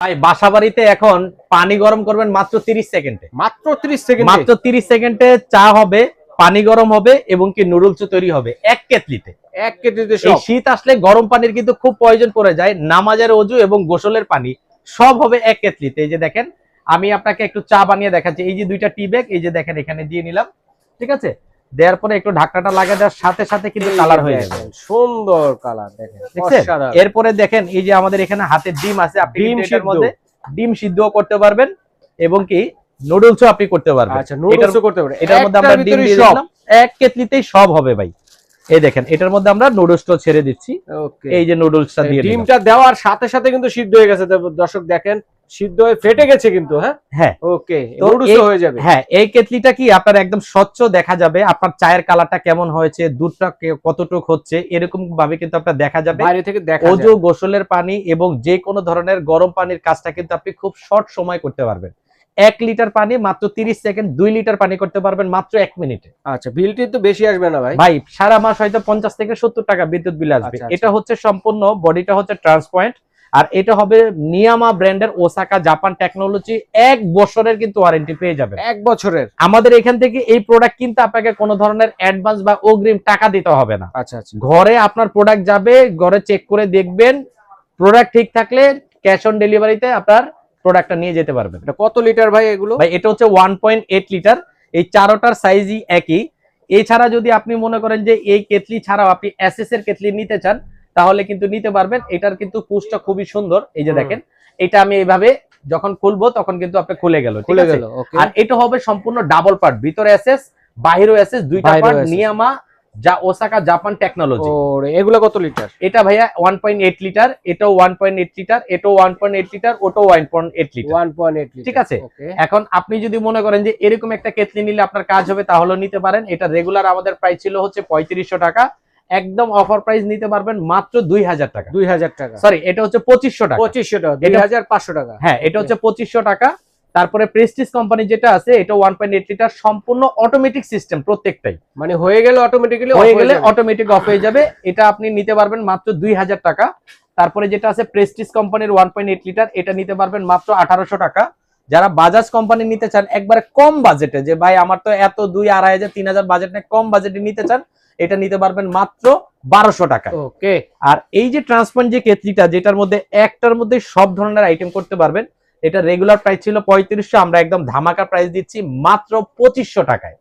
ভাই বাসাবাড়িতে এখন পানি গরম করবেন মাত্র 30 সেকেন্ডে। মাত্র 30 সেকেন্ডে? মাত্র 30 সেকেন্ডে চা হবে, পানি গরম হবে এবং কি নুডলস তৈরি হবে এক কেটলিতে। এক কেটলিতে এই সব? শীত আসলে গরম পানির কিন্তু খুব প্রয়োজন পড়ে যায়, নামাজের ওযু এবং গোসলের পানি সব হবে এক কেটলিতে। এই যে দেখেন, আমি আপনাকে একটু চা বানিয়ে দেখাচ্ছি। এই যে দুইটা টি ব্যাগ, এই যে দেখেন এখানে দিয়ে নিলাম, ঠিক আছে? দেওয়ার পরে একটু ঢাকনাটা লাগিয়ে দেওয়ার সাথে সাথে কিন্তু কালার হয়ে যাবে। সুন্দর কালার দেখেন। এরপরে দেখেন এই যে আমাদের এখানে হাতে ডিম আছে, আপনি এটার মধ্যে ডিম সিদ্ধও করতে পারবেন এবং কি নুডলসও আপনি করতে পারবেন। আচ্ছা, নুডলসও করতে পারবেন। এটার মধ্যে আমরা ডিম দিয়ে দিলাম, এক কেটলিতেই সব হবে ভাই। এই দেখেন এটার মধ্যে আমরা নুডলসটা ছেড়ে দিচ্ছি। ওকে, এই যে নুডলসটা দিয়ে ডিমটা দেওয়ার সাথে সাথে কিন্তু সিদ্ধ হয়ে গেছে। দর্শক দেখেন সিদ্ধ হয়ে ফেটে গেছে কিন্তু। হ্যাঁ হ্যাঁ, ওকে, নুডলস হয়ে যাবে। হ্যাঁ, এই কেটলিটা কি আপনার একদম স্বচ্ছ দেখা যাবে, আপনার চায়ের কালারটা কেমন হয়েছে, দুধটা কতটুক হচ্ছে, এরকম ভাবে কিন্তু আপনার দেখা যাবে বাইরে থেকে দেখা যায়। ওযু, গোসলের পানি এবং যে কোনো ধরনের গরম পানির কাজটা কিন্তু আপনি খুব শর্ট সময় করতে পারবেন। 1 লিটার পানি মাত্র 30 সেকেন্ড, 2 লিটার পানি করতে পারবেন মাত্র 1 মিনিটে। আচ্ছা, বিলটি তো বেশি আসবে না ভাই? ভাই সারা মাস হয়তো 50 থেকে 70 টাকা বিদ্যুৎ বিল আসবে। এটা হচ্ছে সম্পূর্ণ বডিটা হচ্ছে ট্রান্সপয়েন্ট, আর এটা হবে নিয়ামা ব্র্যান্ডের ওসাকা জাপান টেকনোলজি। 1 বছরের কিন্তু ওয়ারেন্টি পেয়ে যাবেন। 1 বছরের? আমাদের এখান থেকে এই প্রোডাক্ট কিনতে আপনাকে কোনো ধরনের অ্যাডভান্স বা অগ্রিম টাকা দিতে হবে না। আচ্ছা আচ্ছা, ঘরে আপনার প্রোডাক্ট যাবে, ঘরে চেক করে দেখবেন, প্রোডাক্ট ঠিক থাকলে ক্যাশ অন ডেলিভারিতে আপনার প্রোডাক্টটা নিয়ে যেতে পারবেন। এটা কত লিটার ভাই এগুলো? ভাই এটা হচ্ছে 1.8 লিটার। এই চারোটার সাইজই একই। এছাড়া যদি আপনি মনে করেন যে এই কেটলি ছাড়াও আপনি এসএস এর কেটলি নিতে চান তাহলে কিন্তু নিতে পারবেন। এটার কিন্তু পুশটা খুবই সুন্দর। এই যে দেখেন, এটা আমি এইভাবে যখন খুলবো তখন কিন্তু আপনি খুলে গেল, ঠিক আছে? আর এটা হবে সম্পূর্ণ ডাবল পার্ট, ভিতরে এসএস বাইরেও এসএস, দুইটা পার্ট, নিয়ামা যা ওসাকা জাপান টেকনোলজি। ওরে এগুলো কত লিটার? এটা ভাইয়া 1.8 লিটার, এটাও 1.8 লিটার, এটাও 1.8 লিটার, ওটাও 1.8 লিটার। 1.8 লিটার, ঠিক আছে? এখন আপনি যদি মনে করেন যে এরকম একটা কেটলি নিলে আপনার কাজ হবে তাহলে নিতে পারেন। এটা রেগুলার আমাদের প্রাইস ছিল হচ্ছে 3500 টাকা, একদম অফার প্রাইস নিতে পারবেন মাত্র 2000 টাকা। 2000 টাকা? সরি, এটা হচ্ছে 2500 টাকা। 2500 টাকা, 2500 টাকা। হ্যাঁ, এটা হচ্ছে 2500 টাকা। তারপরে প্রেস্টিজ কোম্পানি যেটা আছে এটা 1.8 লিটার, সম্পূর্ণ অটোমেটিক সিস্টেম প্রত্যেকটাই। মানে হয়ে গেলে অটোমেটিক্যালি অটোমেটিক অফ হয়ে যাবে। এটা আপনি নিতে পারবেন মাত্র 2000 টাকা। তারপরে যেটা আছে প্রেস্টিজ কোম্পানির 1.8 লিটার, এটা নিতে পারবেন মাত্র 1800 টাকা। যারা বাজাজ কোম্পানি নিতে চান একবারে কম বাজেটে, যে ভাই আমার তো এত 2-2500 3000 বাজেট নেই, কম বাজেটে নিতে চান, এটা নিতে পারবেন মাত্র 1200 টাকা। ওকে। আর এই যে ট্রান্সপয়েন্ট যে কেটলিটা, যেটার মধ্যে একটার মধ্যে সব ধরনের আইটেম করতে পারবেন, এটা রেগুলার প্রাইস ছিল 3500, আমরা একদম ধামাকা প্রাইস দিচ্ছি মাত্র 2500 টাকায়।